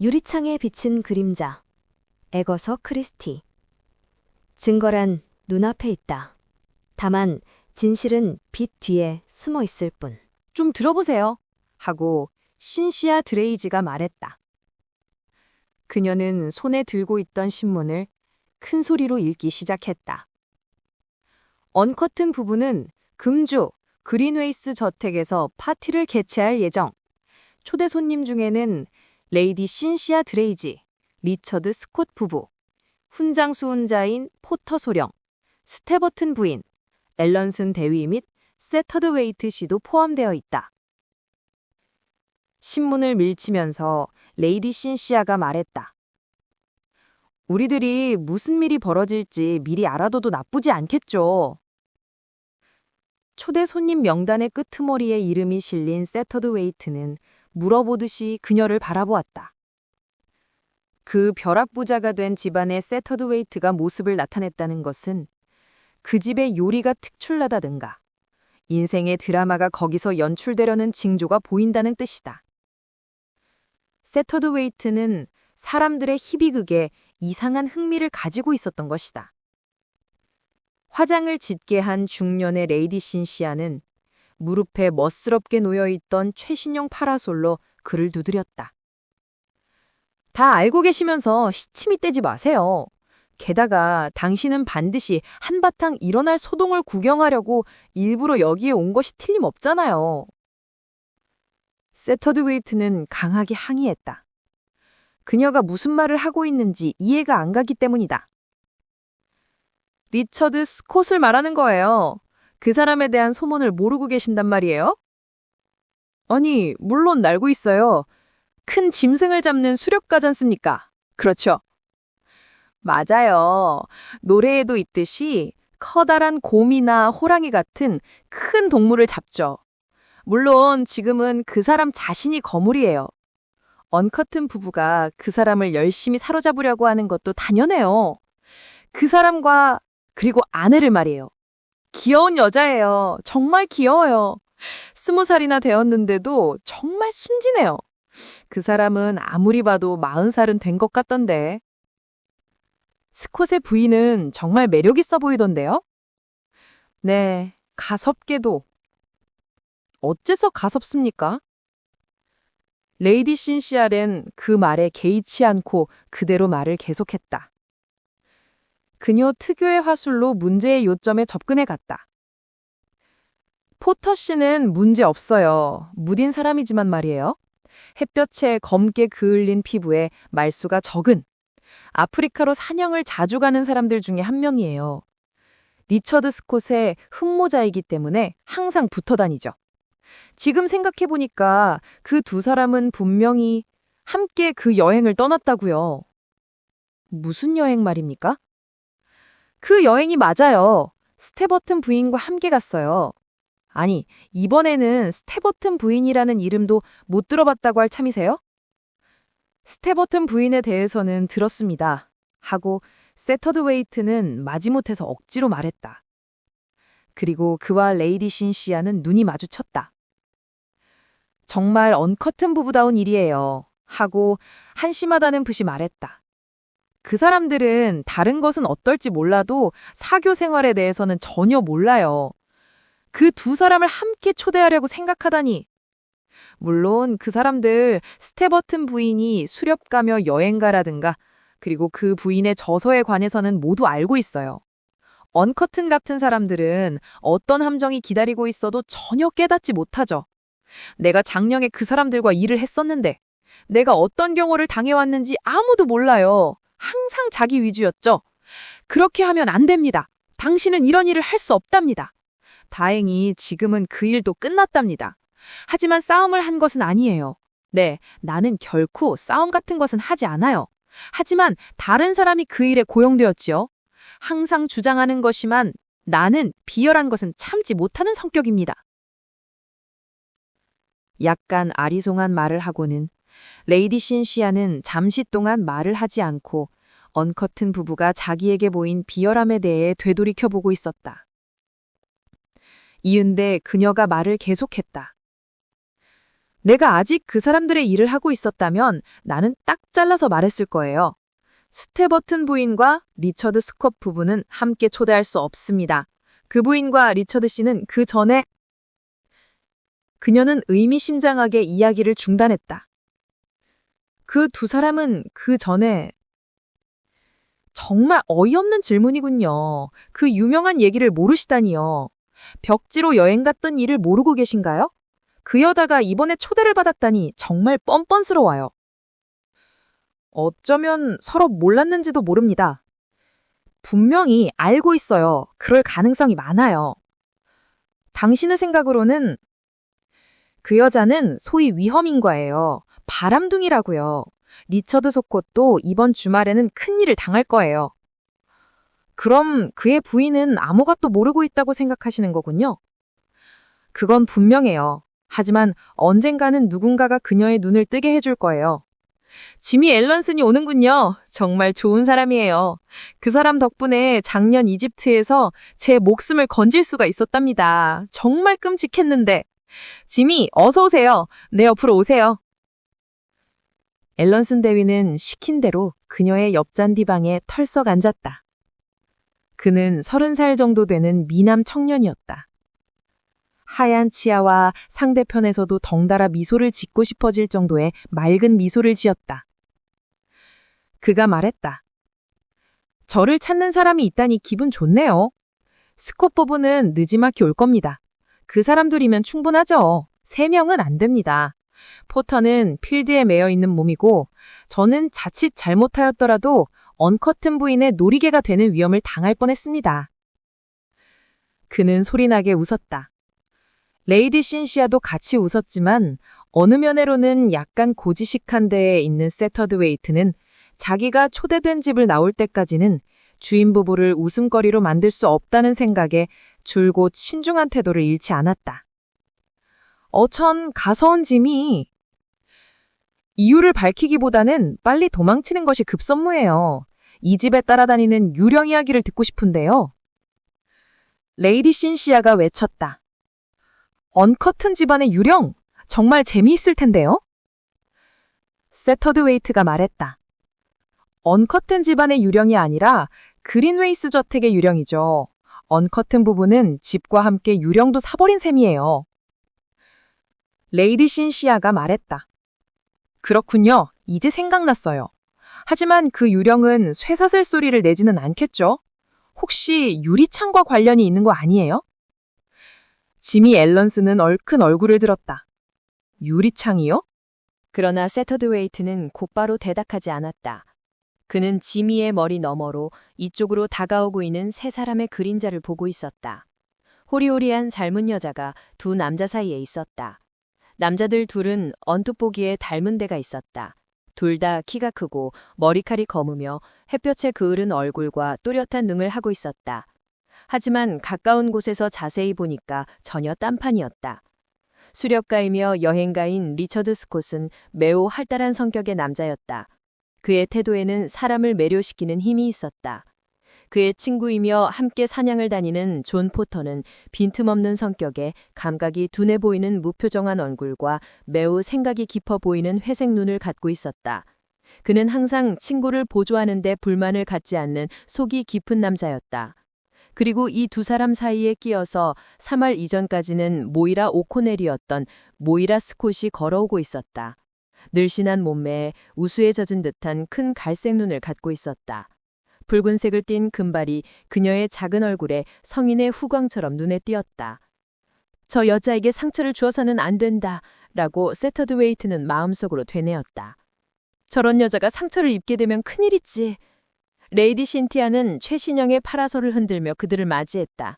유리창에 비친 그림자. 에거서 크리스티. 증거란 눈앞에 있다. 다만 진실은 빛 뒤에 숨어 있을 뿐. 좀 들어보세요. 하고 신시아 드레이지가 말했다. 그녀는 손에 들고 있던 신문을 큰 소리로 읽기 시작했다. 언커튼 부부는 금주 그린웨이스 저택에서 파티를 개최할 예정. 초대 손님 중에는 레이디 신시아 드레이지, 리처드 스콧 부부, 훈장수 훈자인 포터 소령, 스테버튼 부인, 앨런슨 대위 및 세터드 웨이트 씨도 포함되어 있다. 신문을 밀치면서 레이디 신시아가 말했다. 우리들이 무슨 일이 벌어질지 미리 알아둬도 나쁘지 않겠죠. 초대 손님 명단의 끄트머리에 이름이 실린 세터드 웨이트는 물어보듯이 그녀를 바라보았다. 그 벼락부자가 된 집안의 세터드 웨이트가 모습을 나타냈다는 것은 그 집의 요리가 특출나다든가 인생의 드라마가 거기서 연출되려는 징조가 보인다는 뜻이다. 세터드 웨이트는 사람들의 희비극에 이상한 흥미를 가지고 있었던 것이다. 화장을 짙게 한 중년의 레이디 신시아는 무릎에 멋스럽게 놓여있던 최신형 파라솔로 그를 두드렸다. 다 알고 계시면서 시침이 떼지 마세요. 게다가 당신은 반드시 한바탕 일어날 소동을 구경하려고 일부러 여기에 온 것이 틀림없잖아요. 세터드 웨이트는 강하게 항의했다. 그녀가 무슨 말을 하고 있는지 이해가 안 가기 때문이다. 리처드 스콧을 말하는 거예요. 그 사람에 대한 소문을 모르고 계신단 말이에요? 아니, 물론 알고 있어요. 큰 짐승을 잡는 수렵가지 않습니까? 그렇죠. 맞아요. 노래에도 있듯이 커다란 곰이나 호랑이 같은 큰 동물을 잡죠. 물론 지금은 그 사람 자신이 거물이에요. 언커튼 부부가 그 사람을 열심히 사로잡으려고 하는 것도 당연해요. 그 사람과 그리고 아내를 말이에요. 귀여운 여자예요. 정말 귀여워요. 20살이나 되었는데도 정말 순진해요. 그 사람은 아무리 봐도 40살은 된 것 같던데. 스콧의 부인은 정말 매력 있어 보이던데요? 네, 가섭게도. 어째서 가섭습니까? 레이디 신시알은 그 말에 개의치 않고 그대로 말을 계속했다. 그녀 특유의 화술로 문제의 요점에 접근해 갔다. 포터 씨는 문제 없어요. 무딘 사람이지만 말이에요. 햇볕에 검게 그을린 피부에 말수가 적은 아프리카로 사냥을 자주 가는 사람들 중에 한 명이에요. 리처드 스콧의 흑모자이기 때문에 항상 붙어 다니죠. 지금 생각해보니까 그 두 사람은 분명히 함께 그 여행을 떠났다고요. 무슨 여행 말입니까? 그 여행이 맞아요. 스테버튼 부인과 함께 갔어요. 아니, 이번에는 스테버튼 부인이라는 이름도 못 들어봤다고 할 참이세요? 스테버튼 부인에 대해서는 들었습니다. 하고 세터드 웨이트는 마지못해서 억지로 말했다. 그리고 그와 레이디 신시아는 눈이 마주쳤다. 정말 언커튼 부부다운 일이에요. 하고 한심하다는 듯이 말했다. 그 사람들은 다른 것은 어떨지 몰라도 사교 생활에 대해서는 전혀 몰라요. 그 두 사람을 함께 초대하려고 생각하다니. 물론 그 사람들 스테버튼 부인이 수렵가며 여행가라든가 그리고 그 부인의 저서에 관해서는 모두 알고 있어요. 언커튼 같은 사람들은 어떤 함정이 기다리고 있어도 전혀 깨닫지 못하죠. 내가 작년에 그 사람들과 일을 했었는데 내가 어떤 경우를 당해왔는지 아무도 몰라요. 항상 자기 위주였죠. 그렇게 하면 안 됩니다. 당신은 이런 일을 할 수 없답니다. 다행히 지금은 그 일도 끝났답니다. 하지만 싸움을 한 것은 아니에요. 네, 나는 결코 싸움 같은 것은 하지 않아요. 하지만 다른 사람이 그 일에 고용되었지요. 항상 주장하는 것이만 나는 비열한 것은 참지 못하는 성격입니다. 약간 아리송한 말을 하고는 레이디 신시아는 잠시 동안 말을 하지 않고 언커튼 부부가 자기에게 보인 비열함에 대해 되돌이켜보고 있었다. 이은데 그녀가 말을 계속했다. 내가 아직 그 사람들의 일을 하고 있었다면 나는 딱 잘라서 말했을 거예요. 스테버튼 부인과 리처드 스콧 부부는 함께 초대할 수 없습니다. 그 부인과 리처드 씨는 그 전에 그녀는 의미심장하게 이야기를 중단했다. 그 두 사람은 그 전에 정말 어이없는 질문이군요. 그 유명한 얘기를 모르시다니요. 벽지로 여행 갔던 일을 모르고 계신가요? 그 여자가 이번에 초대를 받았다니 정말 뻔뻔스러워요. 어쩌면 서로 몰랐는지도 모릅니다. 분명히 알고 있어요. 그럴 가능성이 많아요. 당신의 생각으로는 그 여자는 소위 위험인과예요. 바람둥이라고요. 리처드 소콧도 이번 주말에는 큰일을 당할 거예요. 그럼 그의 부인은 아무것도 모르고 있다고 생각하시는 거군요. 그건 분명해요. 하지만 언젠가는 누군가가 그녀의 눈을 뜨게 해줄 거예요. 지미 앨런슨이 오는군요. 정말 좋은 사람이에요. 그 사람 덕분에 작년 이집트에서 제 목숨을 건질 수가 있었답니다. 정말 끔찍했는데. 지미, 어서 오세요. 내 옆으로 오세요. 앨런슨 대위는 시킨 대로 그녀의 옆잔디 방에 털썩 앉았다. 그는 30살 정도 되는 미남 청년이었다. 하얀 치아와 상대편에서도 덩달아 미소를 짓고 싶어질 정도의 맑은 미소를 지었다. 그가 말했다. 저를 찾는 사람이 있다니 기분 좋네요. 스콧 부부는 느지막이 올 겁니다. 그 사람들이면 충분하죠. 3명은 안 됩니다. 포터는 필드에 매여 있는 몸이고 저는 자칫 잘못하였더라도 언커튼 부인의 놀이개가 되는 위험을 당할 뻔했습니다. 그는 소리나게 웃었다. 레이디 신시아도 같이 웃었지만 어느 면으로는 약간 고지식한 데에 있는 세터드웨이트는 자기가 초대된 집을 나올 때까지는 주인 부부를 웃음거리로 만들 수 없다는 생각에 줄곧 신중한 태도를 잃지 않았다. 어천 가서 온 짐이 이유를 밝히기보다는 빨리 도망치는 것이 급선무예요. 이 집에 따라다니는 유령 이야기를 듣고 싶은데요. 레이디 신시아가 외쳤다. 언커튼 집안의 유령! 정말 재미있을 텐데요? 세터드웨이트가 말했다. 언커튼 집안의 유령이 아니라 그린웨이스 저택의 유령이죠. 언커튼 부부는 집과 함께 유령도 사버린 셈이에요. 레이디 신시아가 말했다. 그렇군요. 이제 생각났어요. 하지만 그 유령은 쇠사슬 소리를 내지는 않겠죠? 혹시 유리창과 관련이 있는 거 아니에요? 지미 앨런스는 얼큰 얼굴을 들었다. 유리창이요? 그러나 세터드웨이트는 곧바로 대답하지 않았다. 그는 지미의 머리 너머로 이쪽으로 다가오고 있는 세 사람의 그림자를 보고 있었다. 호리호리한 젊은 여자가 두 남자 사이에 있었다. 남자들 둘은 언뜻 보기에 닮은 데가 있었다. 둘 다 키가 크고 머리칼이 검으며 햇볕에 그을은 얼굴과 또렷한 눈을 하고 있었다. 하지만 가까운 곳에서 자세히 보니까 전혀 딴판이었다. 수렵가이며 여행가인 리처드 스콧은 매우 활달한 성격의 남자였다. 그의 태도에는 사람을 매료시키는 힘이 있었다. 그의 친구이며 함께 사냥을 다니는 존 포터는 빈틈없는 성격에 감각이 둔해 보이는 무표정한 얼굴과 매우 생각이 깊어 보이는 회색 눈을 갖고 있었다. 그는 항상 친구를 보조하는 데 불만을 갖지 않는 속이 깊은 남자였다. 그리고 이 두 사람 사이에 끼어서 3월 이전까지는 모이라 오코넬이었던 모이라 스콧이 걸어오고 있었다. 늘씬한 몸매에 우수에 젖은 듯한 큰 갈색 눈을 갖고 있었다. 붉은색을 띤 금발이 그녀의 작은 얼굴에 성인의 후광처럼 눈에 띄었다. 저 여자에게 상처를 주어서는 안 된다 라고 세터드웨이트는 마음속으로 되뇌었다. 저런 여자가 상처를 입게 되면 큰일이지. 레이디 신티아는 최신형의 파라솔을 흔들며 그들을 맞이했다.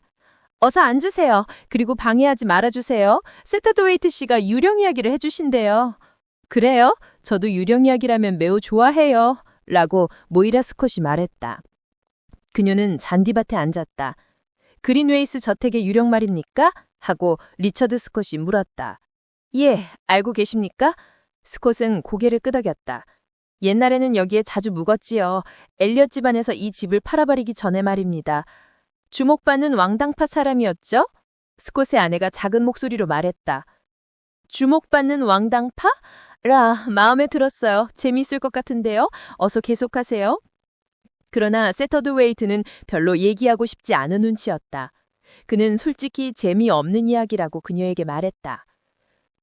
어서 앉으세요. 그리고 방해하지 말아주세요. 세터드웨이트 씨가 유령 이야기를 해주신대요. 그래요? 저도 유령 이야기라면 매우 좋아해요. 라고 모이라 스콧이 말했다. 그녀는 잔디밭에 앉았다. 그린웨이스 저택의 유령 말입니까? 하고 리처드 스콧이 물었다. 예, 알고 계십니까? 스콧은 고개를 끄덕였다. 옛날에는 여기에 자주 묵었지요. 엘리엇 집안에서 이 집을 팔아버리기 전에 말입니다. 주목받는 왕당파 사람이었죠? 스콧의 아내가 작은 목소리로 말했다. 주목받는 왕당파? 라, 마음에 들었어요. 재미있을 것 같은데요. 어서 계속하세요. 그러나 세터드웨이트는 별로 얘기하고 싶지 않은 눈치였다. 그는 솔직히 재미없는 이야기라고 그녀에게 말했다.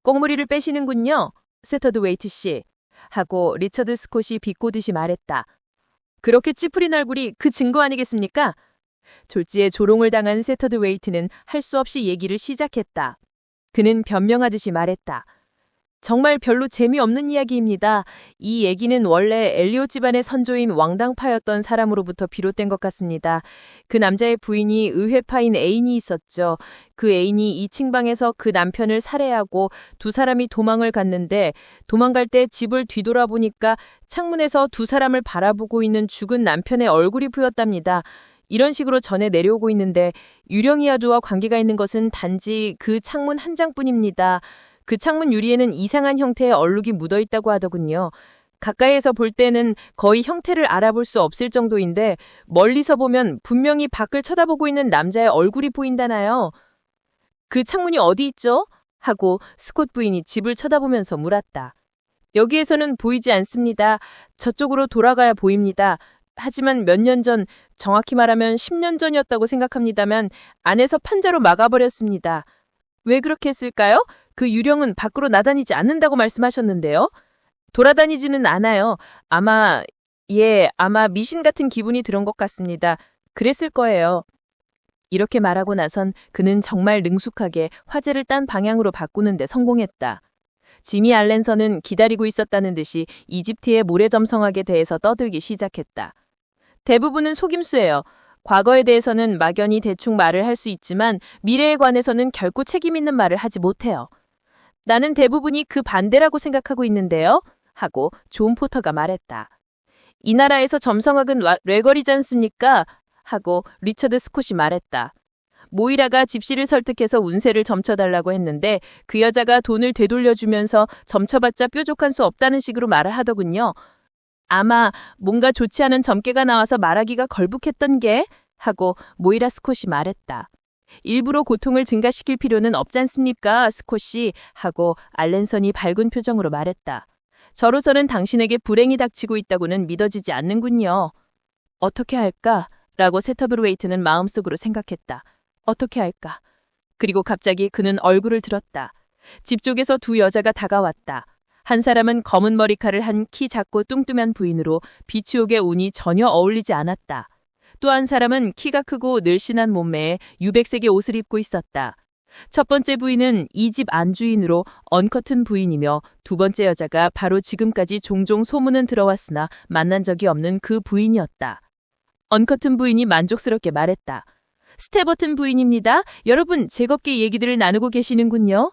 꽁무리를 빼시는군요. 세터드웨이트 씨. 하고 리처드 스콧이 비꼬듯이 말했다. 그렇게 찌푸린 얼굴이 그 증거 아니겠습니까? 졸지에 조롱을 당한 세터드웨이트는 할 수 없이 얘기를 시작했다. 그는 변명하듯이 말했다. 정말 별로 재미없는 이야기입니다. 이 얘기는 원래 엘리엇 집안의 선조인 왕당파였던 사람으로부터 비롯된 것 같습니다. 그 남자의 부인이 의회파인 애인이 있었죠. 그 애인이 2층 방에서 그 남편을 살해하고 두 사람이 도망을 갔는데 도망갈 때 집을 뒤돌아보니까 창문에서 두 사람을 바라보고 있는 죽은 남편의 얼굴이 보였답니다. 이런 식으로 전해 내려오고 있는데 유령이야두와 관계가 있는 것은 단지 그 창문 한 장뿐입니다. 그 창문 유리에는 이상한 형태의 얼룩이 묻어있다고 하더군요. 가까이에서 볼 때는 거의 형태를 알아볼 수 없을 정도인데 멀리서 보면 분명히 밖을 쳐다보고 있는 남자의 얼굴이 보인다나요. 그 창문이 어디 있죠? 하고 스콧 부인이 집을 쳐다보면서 물었다. 여기에서는 보이지 않습니다. 저쪽으로 돌아가야 보입니다. 하지만 몇 년 전, 정확히 말하면 10년 전이었다고 생각합니다만 안에서 판자로 막아버렸습니다. 왜 그렇게 했을까요? 그 유령은 밖으로 나다니지 않는다고 말씀하셨는데요. 돌아다니지는 않아요. 아마 미신 같은 기분이 들은 것 같습니다. 그랬을 거예요. 이렇게 말하고 나선 그는 정말 능숙하게 화제를 딴 방향으로 바꾸는데 성공했다. 지미 알렌선은 기다리고 있었다는 듯이 이집트의 모래점성학에 대해서 떠들기 시작했다. 대부분은 속임수예요. 과거에 대해서는 막연히 대충 말을 할 수 있지만 미래에 관해서는 결코 책임 있는 말을 하지 못해요. 나는 대부분이 그 반대라고 생각하고 있는데요. 하고 존 포터가 말했다. 이 나라에서 점성학은 뇌거리지 않습니까? 하고 리처드 스콧이 말했다. 모이라가 집시를 설득해서 운세를 점쳐달라고 했는데 그 여자가 돈을 되돌려주면서 점쳐봤자 뾰족한 수 없다는 식으로 말을 하더군요. 아마 뭔가 좋지 않은 점괘가 나와서 말하기가 걸북했던 게? 하고 모이라 스콧이 말했다. 일부러 고통을 증가시킬 필요는 없지 않습니까, 스콧이? 하고 알렌선이 밝은 표정으로 말했다. 저로서는 당신에게 불행이 닥치고 있다고는 믿어지지 않는군요. 어떻게 할까? 라고 세터브웨이트는 마음속으로 생각했다. 어떻게 할까? 그리고 갑자기 그는 얼굴을 들었다. 집 쪽에서 두 여자가 다가왔다. 한 사람은 검은 머리카락을 한 키 작고 뚱뚱한 부인으로 비추옥의 운이 전혀 어울리지 않았다. 또 한 사람은 키가 크고 늘씬한 몸매에 유백색의 옷을 입고 있었다. 첫 번째 부인은 이 집 안주인으로 언커튼 부인이며 두 번째 여자가 바로 지금까지 종종 소문은 들어왔으나 만난 적이 없는 그 부인이었다. 언커튼 부인이 만족스럽게 말했다. 스테버튼 부인입니다. 여러분 즐겁게 얘기들을 나누고 계시는군요.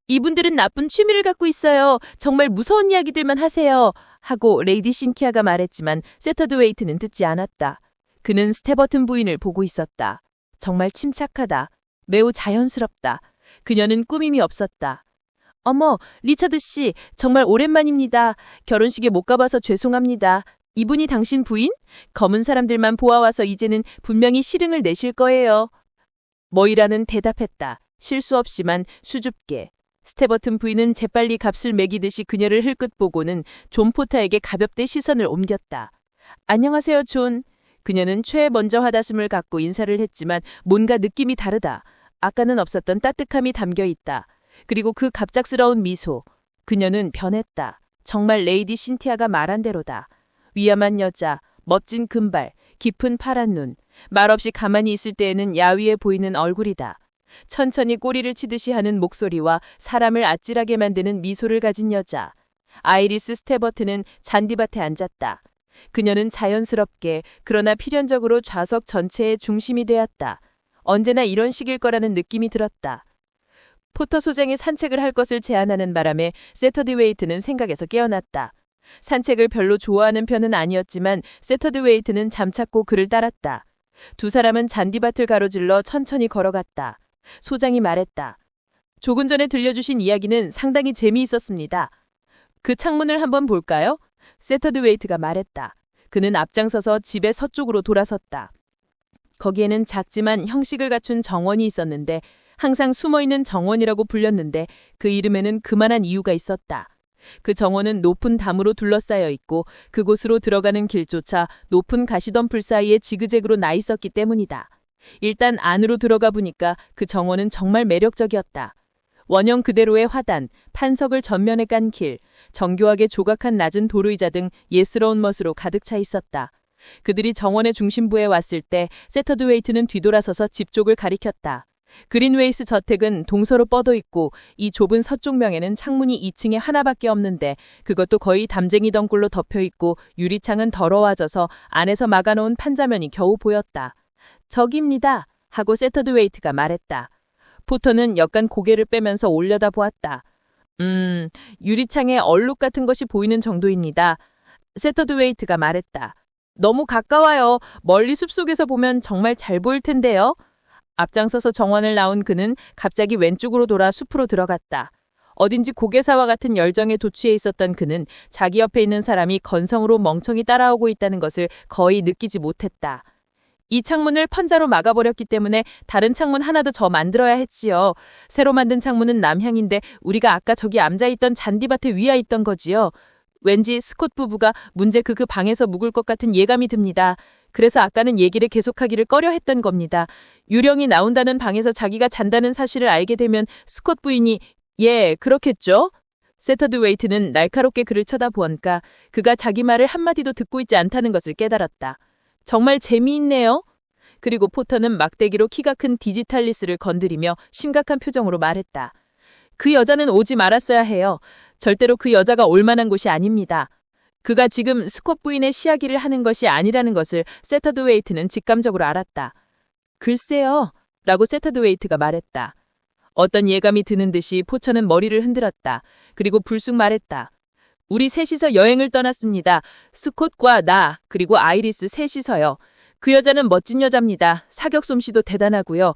이분들은 나쁜 취미를 갖고 있어요. 정말 무서운 이야기들만 하세요. 하고 레이디 신키아가 말했지만 세터드웨이트는 듣지 않았다. 그는 스테버튼 부인을 보고 있었다. 정말 침착하다. 매우 자연스럽다. 그녀는 꾸밈이 없었다. 어머, 리처드 씨, 정말 오랜만입니다. 결혼식에 못 가봐서 죄송합니다. 이분이 당신 부인? 검은 사람들만 보아와서 이제는 분명히 실흥을 내실 거예요. 모이라는 대답했다. 실수 없이만 수줍게. 스테버튼 부인은 재빨리 값을 매기듯이 그녀를 흘끗 보고는 존 포터에게 가볍게 시선을 옮겼다. 안녕하세요, 존. 그녀는 최애 먼저 화다슴을 갖고 인사를 했지만 뭔가 느낌이 다르다. 아까는 없었던 따뜻함이 담겨 있다. 그리고 그 갑작스러운 미소. 그녀는 변했다. 정말 레이디 신티아가 말한 대로다. 위험한 여자, 멋진 금발, 깊은 파란 눈. 말없이 가만히 있을 때에는 야위해 보이는 얼굴이다. 천천히 꼬리를 치듯이 하는 목소리와 사람을 아찔하게 만드는 미소를 가진 여자. 아이리스 스테버튼은 잔디밭에 앉았다. 그녀는 자연스럽게 그러나 필연적으로 좌석 전체의 중심이 되었다. 언제나 이런 식일 거라는 느낌이 들었다. 포터 소장이 산책을 할 것을 제안하는 바람에 세터드웨이트는 생각에서 깨어났다. 산책을 별로 좋아하는 편은 아니었지만 세터드웨이트는 잠찼고 그를 따랐다. 두 사람은 잔디밭을 가로질러 천천히 걸어갔다. 소장이 말했다. 조금 전에 들려주신 이야기는 상당히 재미있었습니다. 그 창문을 한번 볼까요? 세터드웨이트가 말했다. 그는 앞장서서 집의 서쪽으로 돌아섰다. 거기에는 작지만 형식을 갖춘 정원이 있었는데 항상 숨어있는 정원이라고 불렸는데 그 이름에는 그만한 이유가 있었다. 그 정원은 높은 담으로 둘러싸여 있고 그곳으로 들어가는 길조차 높은 가시덤불 사이에 지그재그로 나 있었기 때문이다. 일단 안으로 들어가 보니까 그 정원은 정말 매력적이었다. 원형 그대로의 화단, 판석을 전면에 깐 길, 정교하게 조각한 낮은 도르의자 등 예스러운 멋으로 가득 차 있었다. 그들이 정원의 중심부에 왔을 때 세터드웨이트는 뒤돌아서서 집 쪽을 가리켰다. 그린웨이스 저택은 동서로 뻗어 있고 이 좁은 서쪽면에는 창문이 2층에 하나밖에 없는데 그것도 거의 담쟁이 덩굴로 덮여 있고 유리창은 더러워져서 안에서 막아놓은 판자면이 겨우 보였다. 저기입니다. 하고 세터드웨이트가 말했다. 포터는 약간 고개를 빼면서 올려다보았다. 유리창에 얼룩 같은 것이 보이는 정도입니다. 세터드웨이트가 말했다. 너무 가까워요. 멀리 숲속에서 보면 정말 잘 보일 텐데요. 앞장서서 정원을 나온 그는 갑자기 왼쪽으로 돌아 숲으로 들어갔다. 어딘지 고개사와 같은 열정에 도취해 있었던 그는 자기 옆에 있는 사람이 건성으로 멍청이 따라오고 있다는 것을 거의 느끼지 못했다. 이 창문을 판자로 막아버렸기 때문에 다른 창문 하나 더 만들어야 했지요. 새로 만든 창문은 남향인데 우리가 아까 저기 앉아있던 잔디밭에 위에 있던 거지요. 왠지 스콧 부부가 문제 그 방에서 묵을 것 같은 예감이 듭니다. 그래서 아까는 얘기를 계속하기를 꺼려했던 겁니다. 유령이 나온다는 방에서 자기가 잔다는 사실을 알게 되면 스콧 부인이 예, 그렇겠죠? 세터드웨이트는 날카롭게 그를 쳐다보니까 그가 자기 말을 한마디도 듣고 있지 않다는 것을 깨달았다. 정말 재미있네요. 그리고 포터는 막대기로 키가 큰 디지탈리스를 건드리며 심각한 표정으로 말했다. 그 여자는 오지 말았어야 해요. 절대로 그 여자가 올 만한 곳이 아닙니다. 그가 지금 스콧 부인의 시야기를 하는 것이 아니라는 것을 세터드웨이트는 직감적으로 알았다. 글쎄요. 라고 세터드웨이트가 말했다. 어떤 예감이 드는 듯이 포처는 머리를 흔들었다. 그리고 불쑥 말했다. 우리 셋이서 여행을 떠났습니다. 스콧과 나 그리고 아이리스 셋이서요. 그 여자는 멋진 여자입니다. 사격 솜씨도 대단하고요.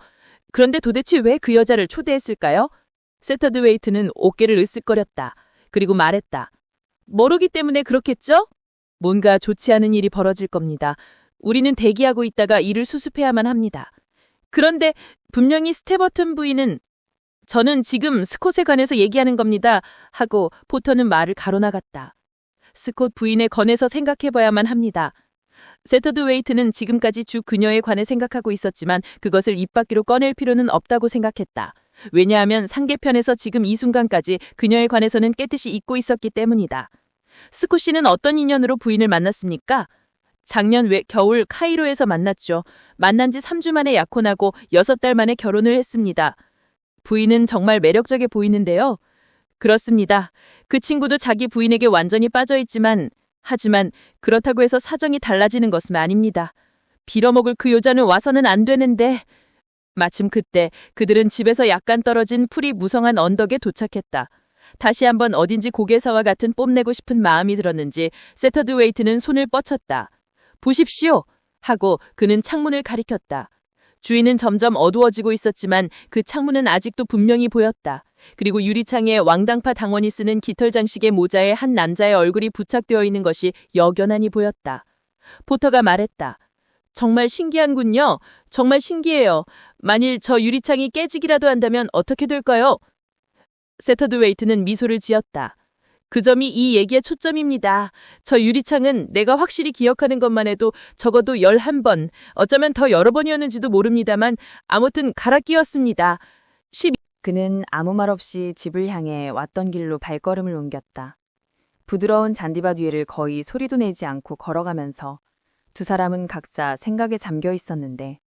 그런데 도대체 왜 그 여자를 초대했을까요? 세터드웨이트는 어깨를 으쓱거렸다. 그리고 말했다. 모르기 때문에 그렇겠죠? 뭔가 좋지 않은 일이 벌어질 겁니다. 우리는 대기하고 있다가 이를 수습해야만 합니다. 그런데 분명히 스테버튼 부인은 저는 지금 스콧에 관해서 얘기하는 겁니다. 하고 포터는 말을 가로나갔다. 스콧 부인에 관해서 생각해봐야만 합니다. 세터드웨이트는 지금까지 주 그녀에 관해 생각하고 있었지만 그것을 입 밖으로 꺼낼 필요는 없다고 생각했다. 왜냐하면 상계편에서 지금 이 순간까지 그녀에 관해서는 깨끗이 잊고 있었기 때문이다. 스콧 씨는 어떤 인연으로 부인을 만났습니까? 작년 겨울 카이로에서 만났죠. 만난 지 3주 만에 약혼하고 6달 만에 결혼을 했습니다. 부인은 정말 매력적에 보이는데요. 그렇습니다. 그 친구도 자기 부인에게 완전히 빠져있지만 하지만 그렇다고 해서 사정이 달라지는 것은 아닙니다. 빌어먹을 그 여자는 와서는 안 되는데 마침 그때 그들은 집에서 약간 떨어진 풀이 무성한 언덕에 도착했다. 다시 한번 어딘지 고개사와 같은 뽐내고 싶은 마음이 들었는지 세터드웨이트는 손을 뻗쳤다. 보십시오! 하고 그는 창문을 가리켰다. 주위는 점점 어두워지고 있었지만 그 창문은 아직도 분명히 보였다. 그리고 유리창에 왕당파 당원이 쓰는 깃털 장식의 모자에 한 남자의 얼굴이 부착되어 있는 것이 역연하니 보였다. 포터가 말했다. 정말 신기한군요. 정말 신기해요. 만일 저 유리창이 깨지기라도 한다면 어떻게 될까요? 세터드웨이트는 미소를 지었다. 그 점이 이 얘기의 초점입니다. 저 유리창은 내가 확실히 기억하는 것만 해도 적어도 11번, 어쩌면 더 여러 번이었는지도 모릅니다만 아무튼 갈아 끼웠습니다. 그는 아무 말 없이 집을 향해 왔던 길로 발걸음을 옮겼다. 부드러운 잔디밭 위를 거의 소리도 내지 않고 걸어가면서 두 사람은 각자 생각에 잠겨 있었는데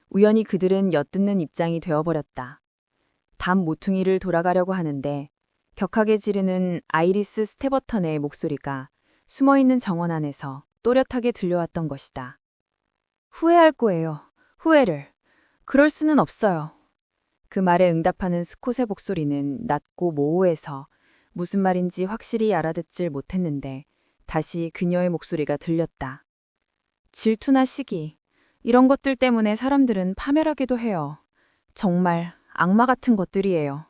우연히 그들은 엿듣는 입장이 되어버렸다. 담 모퉁이를 돌아가려고 하는데 격하게 지르는 아이리스 스테버턴의 목소리가 숨어있는 정원 안에서 또렷하게 들려왔던 것이다. 후회할 거예요. 후회를. 그럴 수는 없어요. 그 말에 응답하는 스콧의 목소리는 낮고 모호해서 무슨 말인지 확실히 알아듣질 못했는데 다시 그녀의 목소리가 들렸다. 질투나 시기, 이런 것들 때문에 사람들은 파멸하기도 해요. 정말 악마 같은 것들이에요.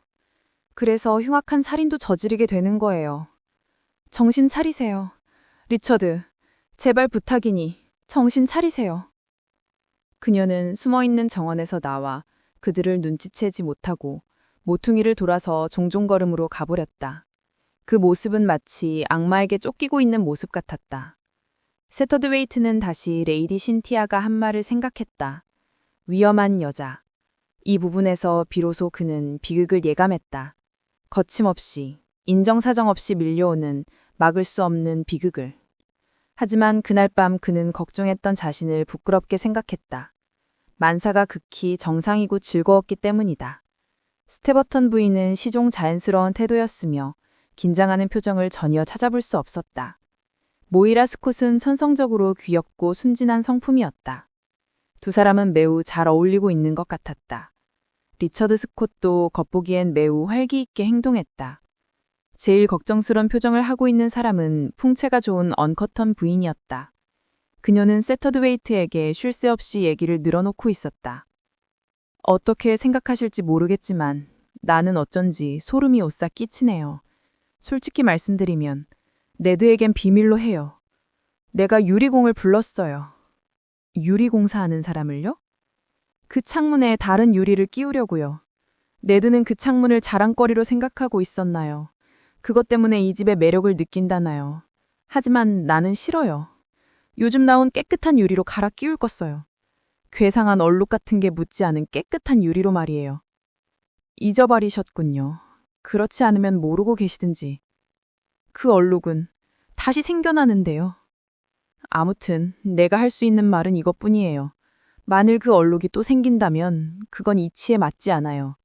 그래서 흉악한 살인도 저지르게 되는 거예요. 정신 차리세요. 리처드, 제발 부탁이니 정신 차리세요. 그녀는 숨어있는 정원에서 나와 그들을 눈치채지 못하고 모퉁이를 돌아서 종종 걸음으로 가버렸다. 그 모습은 마치 악마에게 쫓기고 있는 모습 같았다. 세터드웨이트는 다시 레이디 신티아가 한 말을 생각했다. 위험한 여자. 이 부분에서 비로소 그는 비극을 예감했다. 거침없이, 인정사정 없이 밀려오는 막을 수 없는 비극을. 하지만 그날 밤 그는 걱정했던 자신을 부끄럽게 생각했다. 만사가 극히 정상이고 즐거웠기 때문이다. 스테버턴 부인은 시종 자연스러운 태도였으며 긴장하는 표정을 전혀 찾아볼 수 없었다. 모이라 스콧은 천성적으로 귀엽고 순진한 성품이었다. 두 사람은 매우 잘 어울리고 있는 것 같았다. 리처드 스콧도 겉보기엔 매우 활기 있게 행동했다. 제일 걱정스런 표정을 하고 있는 사람은 풍채가 좋은 언커턴 부인이었다. 그녀는 세터드웨이트에게 쉴 새 없이 얘기를 늘어놓고 있었다. 어떻게 생각하실지 모르겠지만 나는 어쩐지 소름이 오싹 끼치네요. 솔직히 말씀드리면 네드에겐 비밀로 해요. 내가 유리공을 불렀어요. 유리공사하는 사람을요? 그 창문에 다른 유리를 끼우려고요. 네드는 그 창문을 자랑거리로 생각하고 있었나요? 그것 때문에 이 집의 매력을 느낀다나요? 하지만 나는 싫어요. 요즘 나온 깨끗한 유리로 갈아 끼울 것어요. 괴상한 얼룩 같은 게 묻지 않은 깨끗한 유리로 말이에요. 잊어버리셨군요. 그렇지 않으면 모르고 계시든지. 그 얼룩은 다시 생겨나는데요. 아무튼 내가 할 수 있는 말은 이것뿐이에요. 만일 그 얼룩이 또 생긴다면 그건 이치에 맞지 않아요.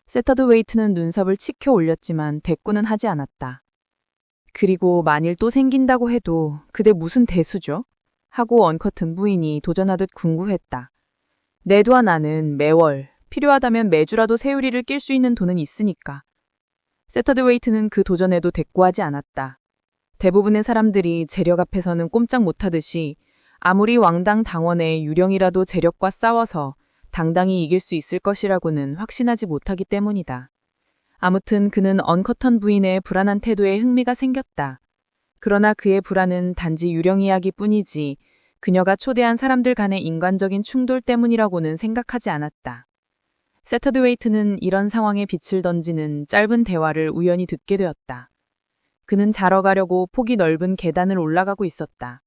세터드웨이트는 눈썹을 치켜 올렸지만 대꾸는 하지 않았다. 그리고 만일 또 생긴다고 해도 그대 무슨 대수죠? 하고 언커튼 부인이 도전하듯 궁구했다. 네드와 나는 매월 필요하다면 매주라도 새 유리를 낄 수 있는 돈은 있으니까. 세터드웨이트는 그 도전에도 대꾸하지 않았다. 대부분의 사람들이 재력 앞에서는 꼼짝 못하듯이 아무리 왕당 당원의 유령이라도 재력과 싸워서 당당히 이길 수 있을 것이라고는 확신하지 못하기 때문이다. 아무튼 그는 언커턴 부인의 불안한 태도에 흥미가 생겼다. 그러나 그의 불안은 단지 유령 이야기뿐이지 그녀가 초대한 사람들 간의 인간적인 충돌 때문이라고는 생각하지 않았다. 세터드웨이트는 이런 상황에 빛을 던지는 짧은 대화를 우연히 듣게 되었다. 그는 자러 가려고 폭이 넓은 계단을 올라가고 있었다.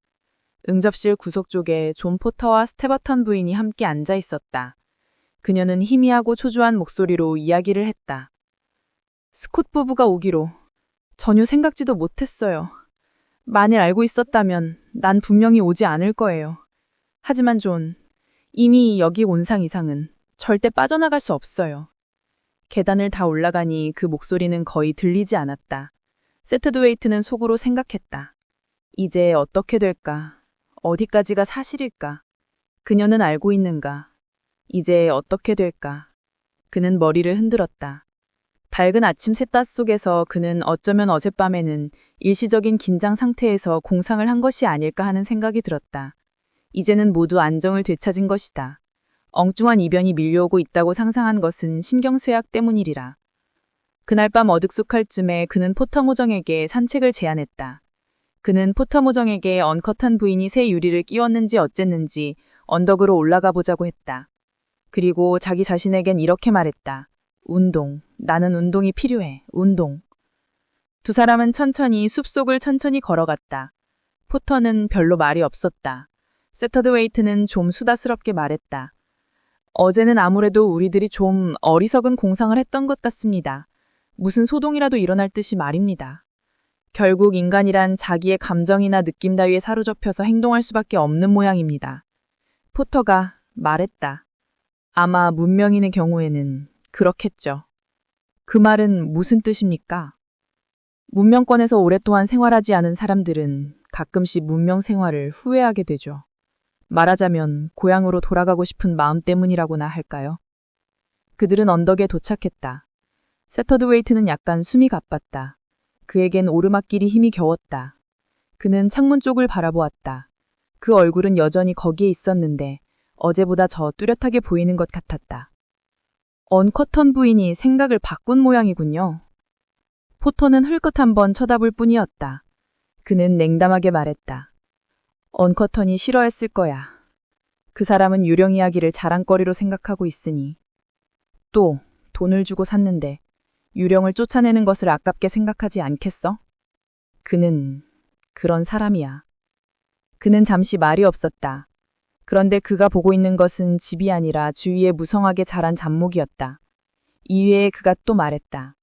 응접실 구석 쪽에 존 포터와 스테버턴 부인이 함께 앉아 있었다. 그녀는 희미하고 초조한 목소리로 이야기를 했다. 스콧 부부가 오기로 전혀 생각지도 못했어요. 만일 알고 있었다면 난 분명히 오지 않을 거예요. 하지만 존, 이미 여기 온상 이상은 절대 빠져나갈 수 없어요. 계단을 다 올라가니 그 목소리는 거의 들리지 않았다. 세터드웨이트는 속으로 생각했다. 이제 어떻게 될까? 어디까지가 사실일까? 그녀는 알고 있는가? 이제 어떻게 될까? 그는 머리를 흔들었다. 밝은 아침 새따 속에서 그는 어쩌면 어젯밤에는 일시적인 긴장 상태에서 공상을 한 것이 아닐까 하는 생각이 들었다. 이제는 모두 안정을 되찾은 것이다. 엉뚱한 이변이 밀려오고 있다고 상상한 것은 신경쇠약 때문이리라. 그날 밤 어둑숙할 쯤에 그는 포터모정에게 산책을 제안했다. 그는 포터모정에게 언컷한 부인이 새 유리를 끼웠는지 어쨌는지 언덕으로 올라가 보자고 했다. 그리고 자기 자신에겐 이렇게 말했다. 운동. 나는 운동이 필요해. 운동. 두 사람은 천천히 숲속을 천천히 걸어갔다. 포터는 별로 말이 없었다. 세터드웨이트는 좀 수다스럽게 말했다. 어제는 아무래도 우리들이 좀 어리석은 공상을 했던 것 같습니다. 무슨 소동이라도 일어날 듯이 말입니다. 결국 인간이란 자기의 감정이나 느낌 따위에 사로잡혀서 행동할 수밖에 없는 모양입니다. 포터가 말했다. 아마 문명인의 경우에는 그렇겠죠. 그 말은 무슨 뜻입니까? 문명권에서 오랫동안 생활하지 않은 사람들은 가끔씩 문명 생활을 후회하게 되죠. 말하자면 고향으로 돌아가고 싶은 마음 때문이라고나 할까요? 그들은 언덕에 도착했다. 세터드웨이트는 약간 숨이 가빴다. 그에겐 오르막길이 힘이 겨웠다. 그는 창문 쪽을 바라보았다. 그 얼굴은 여전히 거기에 있었는데 어제보다 더 뚜렷하게 보이는 것 같았다. 언커턴 부인이 생각을 바꾼 모양이군요. 포터는 흘끗 한번 쳐다볼 뿐이었다. 그는 냉담하게 말했다. 언커턴이 싫어했을 거야. 그 사람은 유령 이야기를 자랑거리로 생각하고 있으니. 또 돈을 주고 샀는데 유령을 쫓아내는 것을 아깝게 생각하지 않겠어? 그는 그런 사람이야. 그는 잠시 말이 없었다. 그런데 그가 보고 있는 것은 집이 아니라 주위에 무성하게 자란 잡목이었다. 이외에 그가 또 말했다.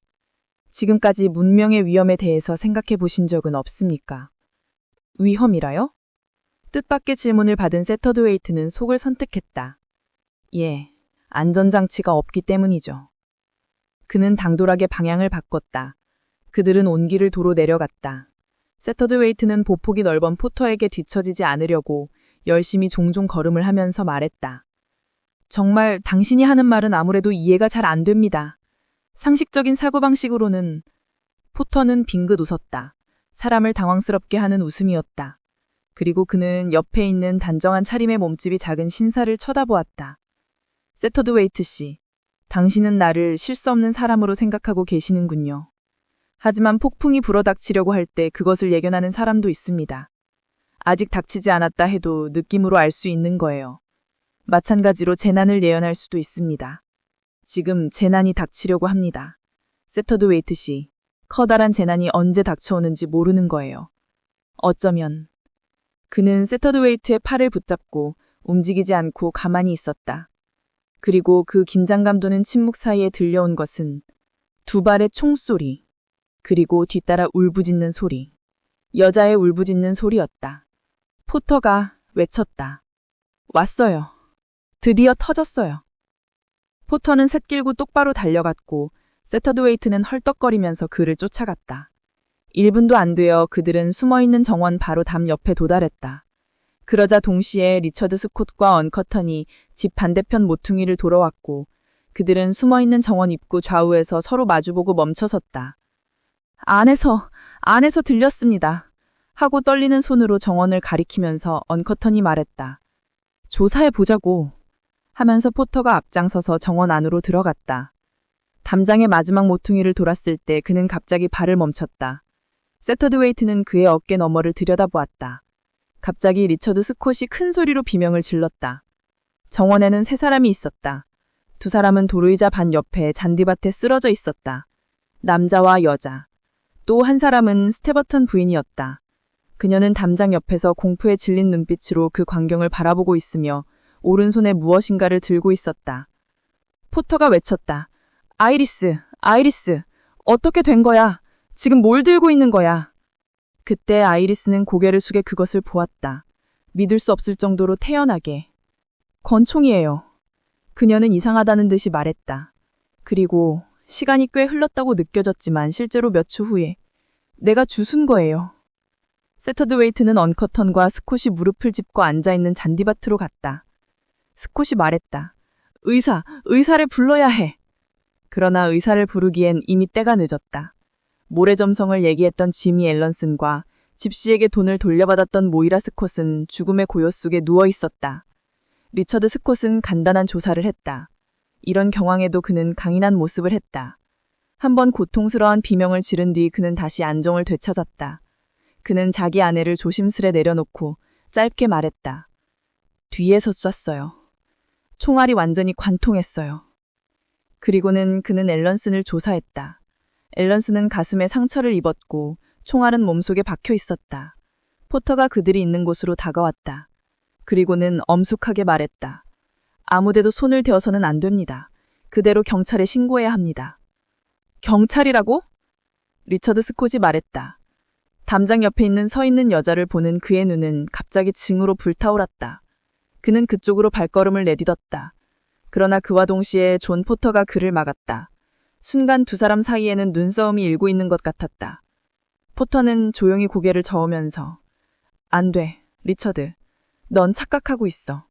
지금까지 문명의 위험에 대해서 생각해 보신 적은 없습니까? 위험이라요? 뜻밖의 질문을 받은 세터드웨이트는 속을 선택했다. 예, 안전장치가 없기 때문이죠. 그는 당돌하게 방향을 바꿨다. 그들은 온기를 도로 내려갔다. 세터드웨이트는 보폭이 넓은 포터에게 뒤처지지 않으려고 열심히 종종 걸음을 하면서 말했다. 정말 당신이 하는 말은 아무래도 이해가 잘 안 됩니다. 상식적인 사고방식으로는. 포터는 빙긋 웃었다. 사람을 당황스럽게 하는 웃음이었다. 그리고 그는 옆에 있는 단정한 차림의 몸집이 작은 신사를 쳐다보았다. 세터드웨이트 씨, 당신은 나를 실수 없는 사람으로 생각하고 계시는군요. 하지만 폭풍이 불어닥치려고 할 때 그것을 예견하는 사람도 있습니다. 아직 닥치지 않았다 해도 느낌으로 알 수 있는 거예요. 마찬가지로 재난을 예언할 수도 있습니다. 지금 재난이 닥치려고 합니다. 세터드웨이트 씨, 커다란 재난이 언제 닥쳐오는지 모르는 거예요. 어쩌면. 그는 세터드웨이트의 팔을 붙잡고 움직이지 않고 가만히 있었다. 그리고 그 긴장감 도는 침묵 사이에 들려온 것은 두 발의 총소리, 그리고 뒤따라 울부짖는 소리. 여자의 울부짖는 소리였다. 포터가 외쳤다. 왔어요. 드디어 터졌어요. 포터는 쇳길고 똑바로 달려갔고 세터드웨이트는 헐떡거리면서 그를 쫓아갔다. 1분도 안 되어 그들은 숨어있는 정원 바로 담 옆에 도달했다. 그러자 동시에 리처드 스콧과 언커턴이 집 반대편 모퉁이를 돌아왔고 그들은 숨어있는 정원 입구 좌우에서 서로 마주보고 멈춰섰다. 안에서 들렸습니다. 하고 떨리는 손으로 정원을 가리키면서 언커턴이 말했다. 조사해보자고. 하면서 포터가 앞장서서 정원 안으로 들어갔다. 담장의 마지막 모퉁이를 돌았을 때 그는 갑자기 발을 멈췄다. 세터드웨이트는 그의 어깨 너머를 들여다보았다. 갑자기 리처드 스콧이 큰 소리로 비명을 질렀다. 정원에는 세 사람이 있었다. 두 사람은 도르의자 반 옆에 잔디밭에 쓰러져 있었다. 남자와 여자. 또 한 사람은 스테버턴 부인이었다. 그녀는 담장 옆에서 공포에 질린 눈빛으로 그 광경을 바라보고 있으며 오른손에 무엇인가를 들고 있었다. 포터가 외쳤다. 아이리스, 어떻게 된 거야? 지금 뭘 들고 있는 거야? 그때 아이리스는 고개를 숙여 그것을 보았다. 믿을 수 없을 정도로 태연하게. 권총이에요. 그녀는 이상하다는 듯이 말했다. 그리고 시간이 꽤 흘렀다고 느껴졌지만 실제로 몇 초 후에 내가 주순 거예요. 세터드웨이트는 언커턴과 스콧이 무릎을 짚고 앉아있는 잔디밭으로 갔다. 스콧이 말했다. 의사를 불러야 해. 그러나 의사를 부르기엔 이미 때가 늦었다. 모래점성을 얘기했던 지미 앨런슨과 집시에게 돈을 돌려받았던 모이라 스콧은 죽음의 고요 속에 누워 있었다. 리처드 스콧은 간단한 조사를 했다. 이런 경황에도 그는 강인한 모습을 했다. 한번 고통스러운 비명을 지른 뒤 그는 다시 안정을 되찾았다. 그는 자기 아내를 조심스레 내려놓고 짧게 말했다. 뒤에서 쐈어요. 총알이 완전히 관통했어요. 그리고는 그는 앨런슨을 조사했다. 앨런슨은 가슴에 상처를 입었고 총알은 몸속에 박혀 있었다. 포터가 그들이 있는 곳으로 다가왔다. 그리고는 엄숙하게 말했다. 아무데도 손을 대어서는 안 됩니다. 그대로 경찰에 신고해야 합니다. 경찰이라고? 리처드 스콧이 말했다. 담장 옆에 있는 서 있는 여자를 보는 그의 눈은 갑자기 징으로 불타올랐다. 그는 그쪽으로 발걸음을 내딛었다. 그러나 그와 동시에 존 포터가 그를 막았다. 순간 두 사람 사이에는 눈싸움이 일고 있는 것 같았다. 포터는 조용히 고개를 저으면서 안 돼, 리처드. 넌 착각하고 있어.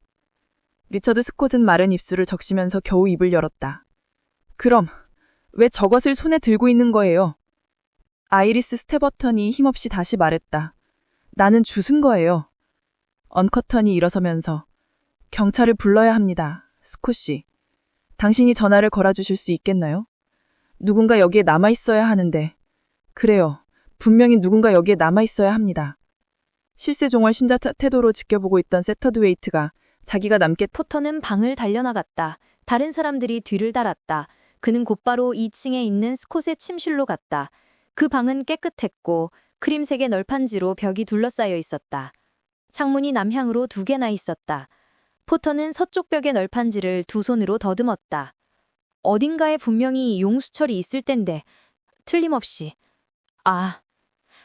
리처드 스콧은 마른 입술을 적시면서 겨우 입을 열었다. 그럼 왜 저것을 손에 들고 있는 거예요? 아이리스 스테버턴이 힘없이 다시 말했다. 나는 주순 거예요. 언커턴이 일어서면서 경찰을 불러야 합니다. 스콧씨. 당신이 전화를 걸어주실 수 있겠나요? 누군가 여기에 남아있어야 하는데. 그래요. 분명히 누군가 여기에 남아있어야 합니다. 실세종월 신자 태도로 지켜보고 있던 세터드웨이트가 자기가 남게 포터는 방을 달려나갔다. 다른 사람들이 뒤를 따랐다. 그는 곧바로 2층에 있는 스콧의 침실로 갔다. 그 방은 깨끗했고 크림색의 널판지로 벽이 둘러싸여 있었다. 창문이 남향으로 2개나 있었다. 포터는 서쪽 벽의 널판지를 2손으로 더듬었다. 어딘가에 분명히 용수철이 있을 텐데 틀림없이. 아,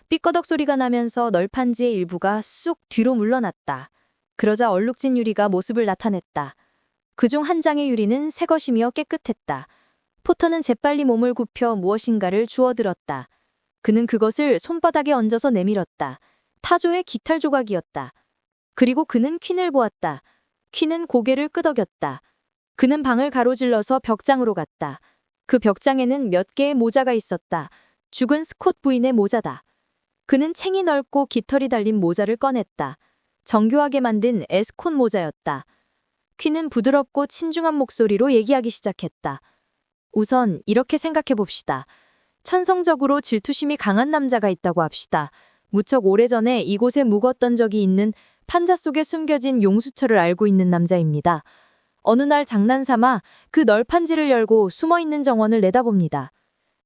삐꺼덕 소리가 나면서 널판지의 일부가 쑥 뒤로 물러났다. 그러자 얼룩진 유리가 모습을 나타냈다. 그중 한 장의 유리는 새 것이며 깨끗했다. 포터는 재빨리 몸을 굽혀 무엇인가를 주워들었다. 그는 그것을 손바닥에 얹어서 내밀었다. 타조의 깃털 조각이었다. 그리고 그는 퀸을 보았다. 퀸은 고개를 끄덕였다. 그는 방을 가로질러서 벽장으로 갔다. 그 벽장에는 몇 개의 모자가 있었다. 죽은 스콧 부인의 모자다. 그는 챙이 넓고 깃털이 달린 모자를 꺼냈다. 정교하게 만든 에스콘 모자였다. 퀸은 부드럽고 친중한 목소리로 얘기하기 시작했다. 우선 이렇게 생각해 봅시다. 천성적으로 질투심이 강한 남자가 있다고 합시다. 무척 오래전에 이곳에 묵었던 적이 있는 판자 속에 숨겨진 용수철을 알고 있는 남자입니다. 어느 날 장난삼아 그 널판지를 열고 숨어있는 정원을 내다봅니다.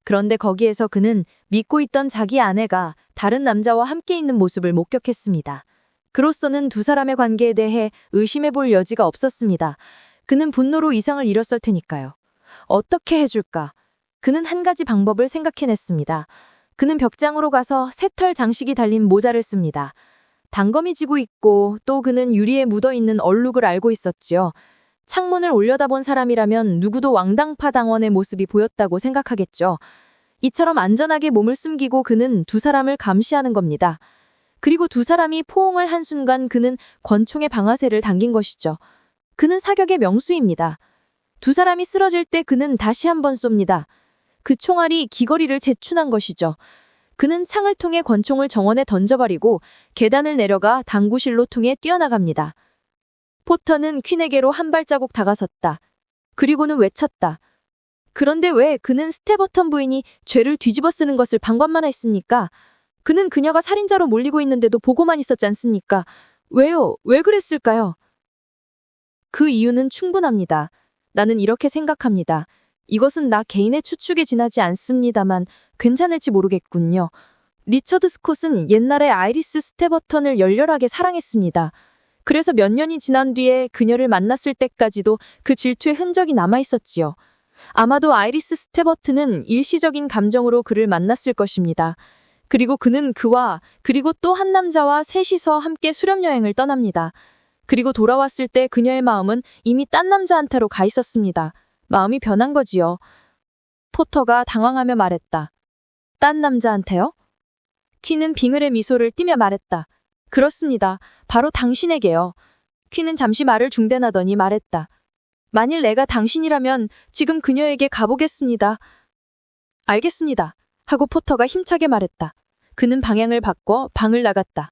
그런데 거기에서 그는 믿고 있던 자기 아내가 다른 남자와 함께 있는 모습을 목격했습니다. 그로서는 2사람의 관계에 대해 의심해 볼 여지가 없었습니다. 그는 분노로 이성을 잃었을 테니까요. 어떻게 해줄까? 그는 한 가지 방법을 생각해냈습니다. 그는 벽장으로 가서 새털 장식이 달린 모자를 씁니다. 단검이 지고 있고 또 그는 유리에 묻어있는 얼룩을 알고 있었지요. 창문을 올려다본 사람이라면 누구도 왕당파당원의 모습이 보였다고 생각하겠죠. 이처럼 안전하게 몸을 숨기고 그는 2사람을 감시하는 겁니다. 그리고 2사람이 포옹을 한 순간 그는 권총의 방아쇠를 당긴 것이죠. 그는 사격의 명수입니다. 2사람이 쓰러질 때 그는 다시 한번 쏩니다. 그 총알이 귀걸이를 재춘한 것이죠. 그는 창을 통해 권총을 정원에 던져버리고 계단을 내려가 당구실로 통해 뛰어나갑니다. 포터는 퀸에게로 한 발자국 다가섰다. 그리고는 외쳤다. 그런데 왜 그는 스테버턴 부인이 죄를 뒤집어 쓰는 것을 방관만 했습니까? 그는 그녀가 살인자로 몰리고 있는데도 보고만 있었지 않습니까? 왜요? 왜 그랬을까요? 그 이유는 충분합니다. 나는 이렇게 생각합니다. 이것은 나 개인의 추측에 지나지 않습니다만 괜찮을지 모르겠군요. 리처드 스콧은 옛날에 아이리스 스테버턴을 열렬하게 사랑했습니다. 그래서 몇 년이 지난 뒤에 그녀를 만났을 때까지도 그 질투의 흔적이 남아있었지요. 아마도 아이리스 스테버튼은 일시적인 감정으로 그를 만났을 것입니다. 그리고 그는 그와 그리고 또 한 남자와 셋이서 함께 수렵여행을 떠납니다. 그리고 돌아왔을 때 그녀의 마음은 이미 딴 남자한테로 가 있었습니다. 마음이 변한 거지요. 포터가 당황하며 말했다. 딴 남자한테요? 퀸은 빙을의 미소를 띠며 말했다. 그렇습니다. 바로 당신에게요. 퀸은 잠시 말을 중단하더니 말했다. 만일 내가 당신이라면 지금 그녀에게 가보겠습니다. 알겠습니다. 하고 포터가 힘차게 말했다. 그는 방향을 바꿔 방을 나갔다.